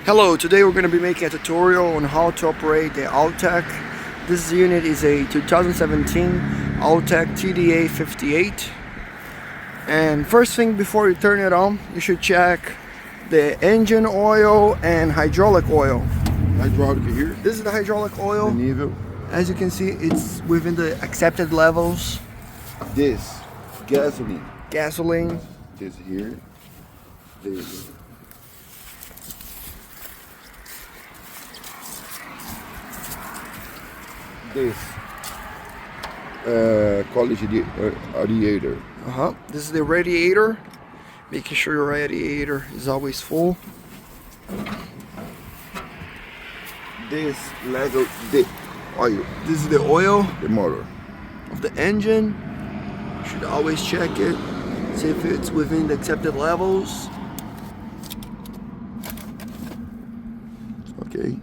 Hello, today we're going to be making a tutorial on how to operate the Altec. This unit is a 2017 Altec TDA58. And first thing before you turn it on, you should check the engine oil and hydraulic oil. Hydraulic here. This is the hydraulic oil. The needle. As you can see, it's within the accepted levels. This gasoline. Gasoline. This here. This. This college radiator. This is the radiator. Making sure your radiator is always full. This level, the oil. This is the oil The motor. of the engine. You should always check it, see if it's within the accepted levels. Okay.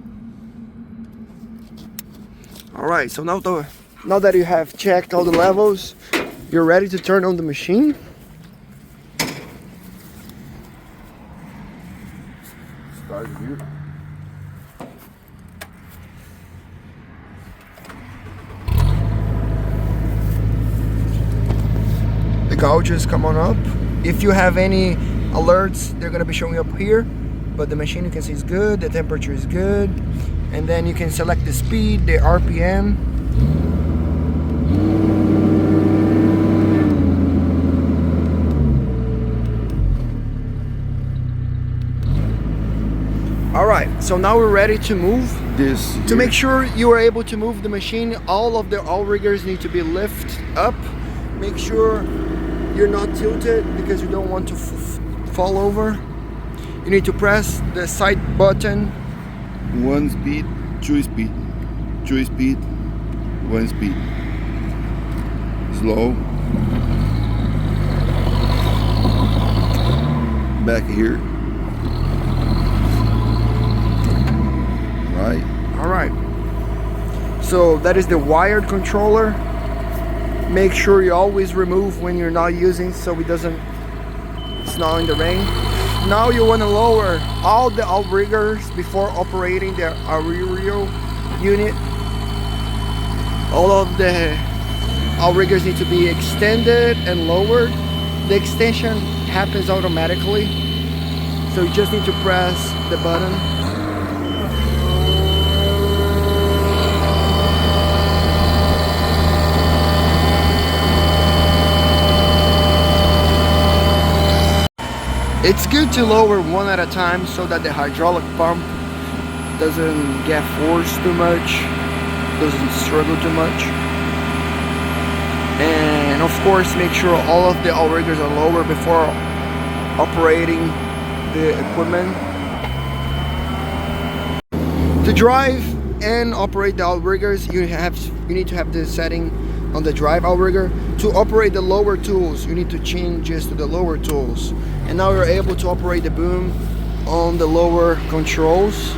Alright, so now that you have checked all the levels, you're ready to turn on the machine. Start here. The gauges come on up. If you have any alerts, they're gonna be showing up here. But the machine, you can see, is good. The temperature is good. And then you can select the speed, the RPM. Alright, so now we're ready to move. This To make sure you are able to move the machine, all of the outriggers need to be lifted up. Make sure you're not tilted because you don't want to fall over. You need to press the side button. one speed, two speed, two speed, one speed. Slow. Back here. Right. Alright. So that is the wired controller. Make sure you always remove when you're not using so it's not in the rain. Now you want to lower all the outriggers before operating the aerial unit. All of the outriggers need to be extended and lowered. The extension happens automatically, so you just need to press the button. It's good to lower one at a time so that the hydraulic pump doesn't get forced too much, doesn't struggle too much. And of course, make sure all of the outriggers are lower before operating the equipment. To drive and operate the outriggers, you need to have the setting on the drive outrigger. To operate the lower tools, you need to change this to the lower tools. And now you're able to operate the boom on the lower controls.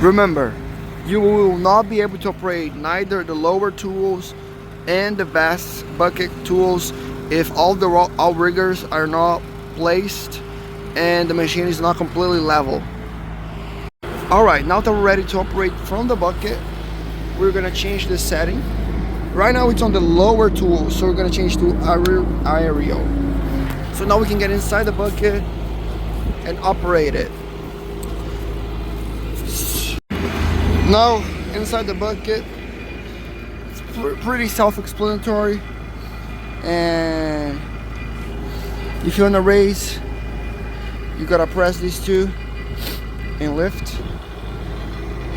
Remember, you will not be able to operate neither the lower tools and the vast bucket tools if all the outriggers are not placed and the machine is not completely level. Alright, now that we're ready to operate from the bucket, we're gonna change the setting. Right now it's on the lower tool, so we're gonna change to aerial. So now we can get inside the bucket and operate it. Now inside the bucket, it's pretty self-explanatory, and if you want to raise, you gotta press these two and lift,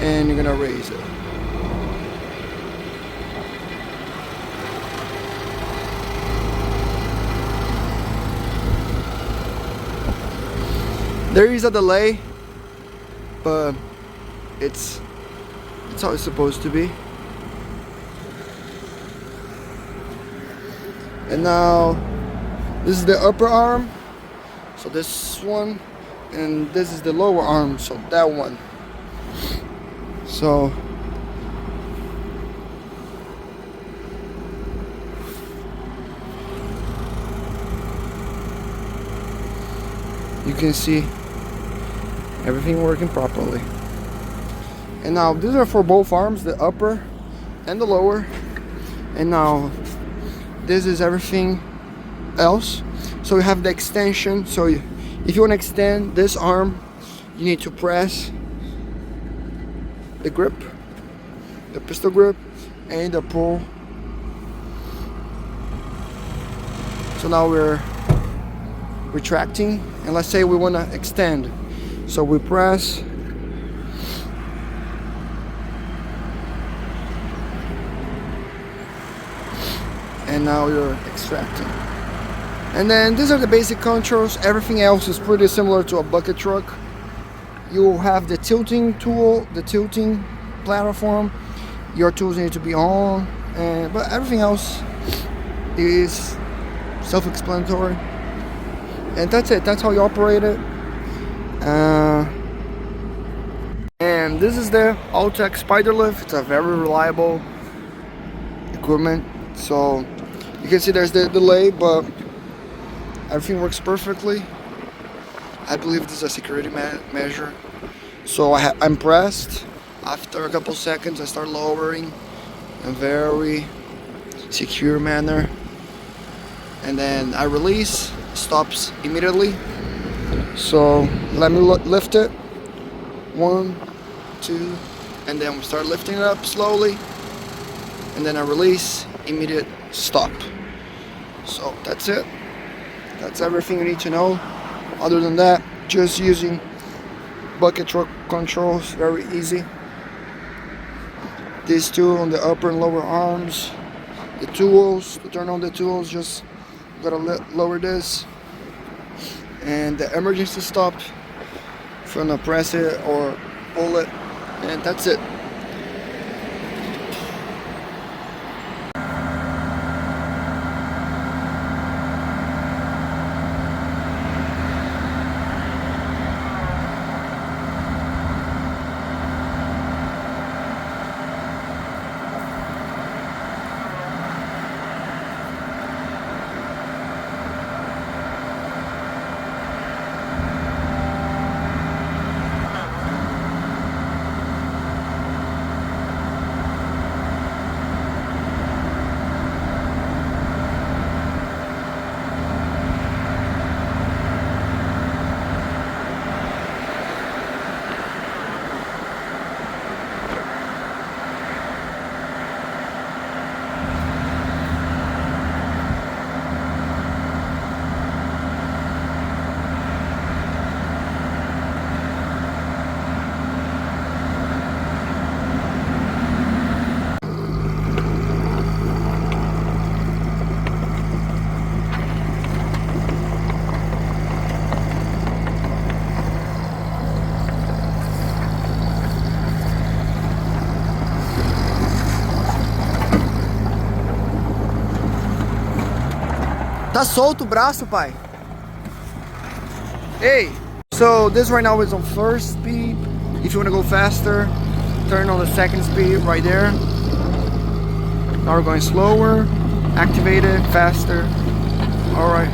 and you're gonna raise it. There is a delay, but it's how it's supposed to be. And now this is the upper arm. So So this one, and this is the lower arm, so that one. So you can see everything working properly. And now these are for both arms, the upper and the lower. And now this is everything else. So you have the extension. So if you want to extend this arm, you need to press the grip, the pistol grip, and the pull. So now we're retracting, and let's say we want to extend. So we press, and now you're extracting. And then these are the basic controls. Everything else is pretty similar to a bucket truck. You will have the tilting tool, the tilting platform. Your tools need to be on, but everything else is self-explanatory. And that's it. That's how you operate it. And this is the Altec Spider Lift. It's a very reliable equipment. So you can see there's the delay, but everything works perfectly. I believe this is a security measure. So I'm pressed. After a couple seconds, I start lowering in a very secure manner. And then I release, stops immediately. So let me lift it. 1, 2, and then we start lifting it up slowly. And then I release, immediate stop. So that's it. That's everything you need to know. Other than that, just using bucket truck controls, very easy. These two on the upper and lower arms. The tools, to turn on the tools, just gotta lower this. And the emergency stop, if you wanna press it or pull it, and that's it. Tá solto o braço, pai? Hey! So this right now is on first speed. If you want to go faster, turn on the second speed right there. Now we're going slower, activate it, faster. Alright.